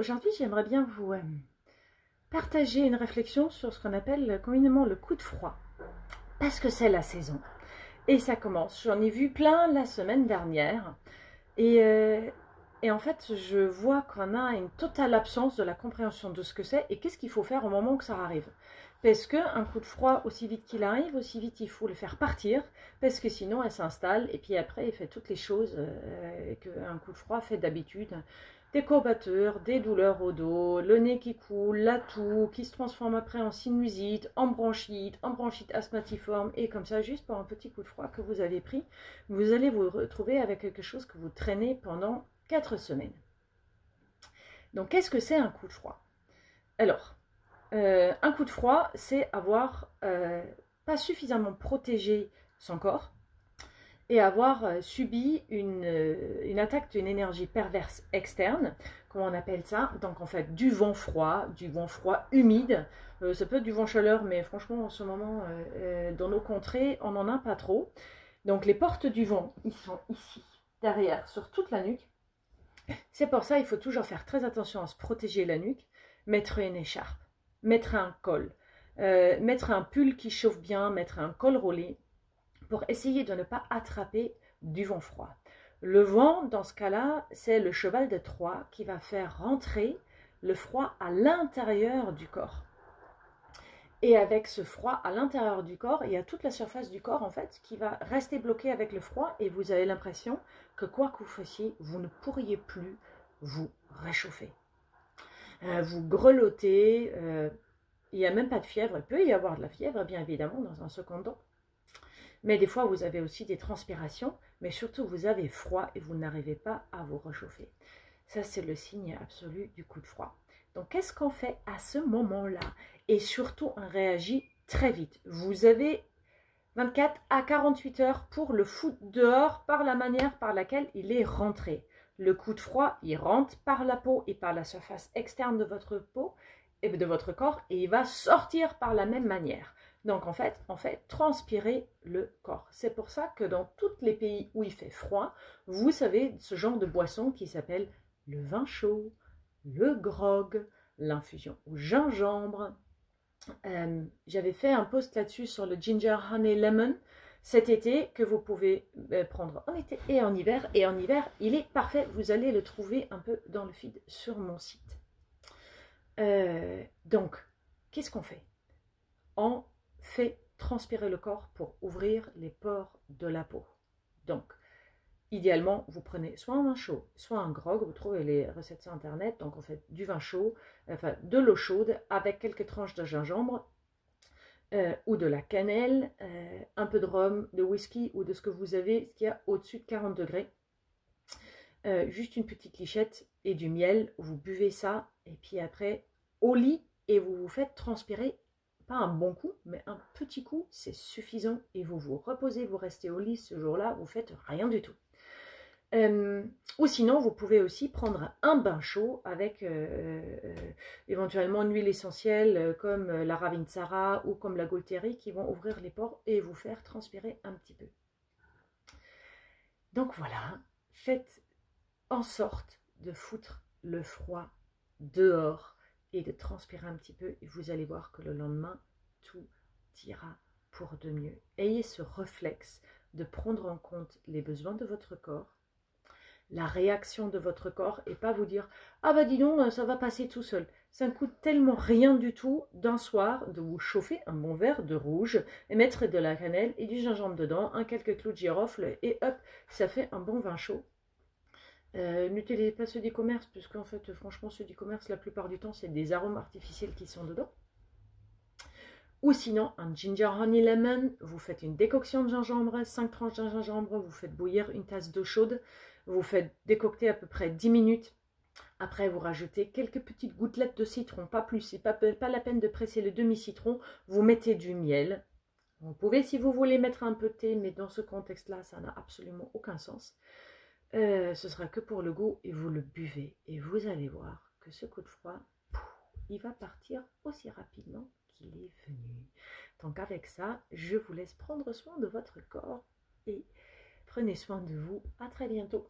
aujourd'hui, j'aimerais bien vous partager une réflexion sur ce qu'on appelle communément le coup de froid. Parce que c'est la saison. Et ça commence. J'en ai vu plein la semaine dernière. Et en fait, je vois qu'on a une totale absence de la compréhension de ce que c'est et qu'est-ce qu'il faut faire au moment où ça arrive. Parce qu'un coup de froid, aussi vite qu'il arrive, aussi vite il faut le faire partir, parce que sinon elle s'installe et puis après il fait toutes les choses qu'un coup de froid fait d'habitude. Des courbatures, des douleurs au dos, le nez qui coule, la toux, qui se transforme après en sinusite, en bronchite asthmatiforme, et comme ça, juste pour un petit coup de froid que vous avez pris, vous allez vous retrouver avec quelque chose que vous traînez pendant 4 semaines. Donc, qu'est-ce que c'est un coup de froid? Alors, un coup de froid, c'est avoir pas suffisamment protégé son corps et avoir subi une attaque d'une énergie perverse externe, comment on appelle ça? Donc en fait du vent froid humide, ça peut être du vent chaleur, mais franchement en ce moment dans nos contrées on n'en a pas trop. Donc les portes du vent, ils sont ici, derrière, sur toute la nuque. C'est pour ça il faut toujours faire très attention à se protéger la nuque, mettre une écharpe, mettre un col, mettre un pull qui chauffe bien, mettre un col roulé, pour essayer de ne pas attraper du vent froid. Le vent, dans ce cas-là, c'est le cheval de Troie qui va faire rentrer le froid à l'intérieur du corps. Et avec ce froid à l'intérieur du corps, il y a toute la surface du corps en fait qui va rester bloquée avec le froid et vous avez l'impression que quoi que vous fassiez, vous ne pourriez plus vous réchauffer. Vous grelottez, il n'y a même pas de fièvre, il peut y avoir de la fièvre bien évidemment dans un second temps. Mais des fois, vous avez aussi des transpirations, mais surtout, vous avez froid et vous n'arrivez pas à vous réchauffer. Ça, c'est le signe absolu du coup de froid. Donc, qu'est-ce qu'on fait à ce moment-là? Et surtout, on réagit très vite. Vous avez 24 à 48 heures pour le foutre dehors par la manière par laquelle il est rentré. Le coup de froid, il rentre par la peau et par la surface externe de votre peau et de votre corps et il va sortir par la même manière. Donc en fait, on fait transpirer le corps. C'est pour ça que dans tous les pays où il fait froid, vous savez ce genre de boisson qui s'appelle le vin chaud, le grog, l'infusion au gingembre. J'avais fait un post là-dessus sur le ginger honey lemon cet été que vous pouvez prendre en été et en hiver. Et en hiver, il est parfait. Vous allez le trouver un peu dans le feed sur mon site. Donc, qu'est-ce qu'on fait? On fait transpirer le corps pour ouvrir les pores de la peau. Donc, idéalement, vous prenez soit un vin chaud, soit un grog. Vous trouvez les recettes sur Internet. Donc, on fait du vin chaud, enfin de l'eau chaude avec quelques tranches de gingembre ou de la cannelle, un peu de rhum, de whisky ou de ce que vous avez, ce qu'il y a au-dessus de 40 degrés. Juste une petite lichette et du miel. Vous buvez ça et puis après, au lit, et vous vous faites transpirer. Pas un bon coup, mais un petit coup, c'est suffisant. Et vous vous reposez, vous restez au lit ce jour-là, vous faites rien du tout. Ou sinon, vous pouvez aussi prendre un bain chaud avec éventuellement une huile essentielle comme la Ravinsara ou comme la Golteri qui vont ouvrir les pores et vous faire transpirer un petit peu. Donc voilà, faites en sorte de foutre le froid dehors et de transpirer un petit peu et vous allez voir que le lendemain, tout ira pour de mieux. Ayez ce réflexe de prendre en compte les besoins de votre corps, la réaction de votre corps et pas vous dire « Ah bah dis donc, ça va passer tout seul ». Ça ne coûte tellement rien du tout d'un soir de vous chauffer un bon verre de rouge et mettre de la cannelle et du gingembre dedans, quelques clous de girofle et hop, ça fait un bon vin chaud. N'utilisez pas ceux d'e-commerce, puisque en fait, franchement, ceux d'e-commerce, la plupart du temps, c'est des arômes artificiels qui sont dedans. Ou sinon, un ginger honey lemon, vous faites une décoction de gingembre, 5 tranches de gingembre, vous faites bouillir une tasse d'eau chaude, vous faites décocter à peu près 10 minutes. Après, vous rajoutez quelques petites gouttelettes de citron, pas plus, c'est pas la peine de presser le demi-citron. Vous mettez du miel. Vous pouvez, si vous voulez, mettre un peu de thé, mais dans ce contexte-là, ça n'a absolument aucun sens. Ce sera que pour le goût et vous le buvez. Et vous allez voir que ce coup de froid, il va partir aussi rapidement qu'il est venu. Donc avec ça, je vous laisse prendre soin de votre corps et prenez soin de vous. À très bientôt.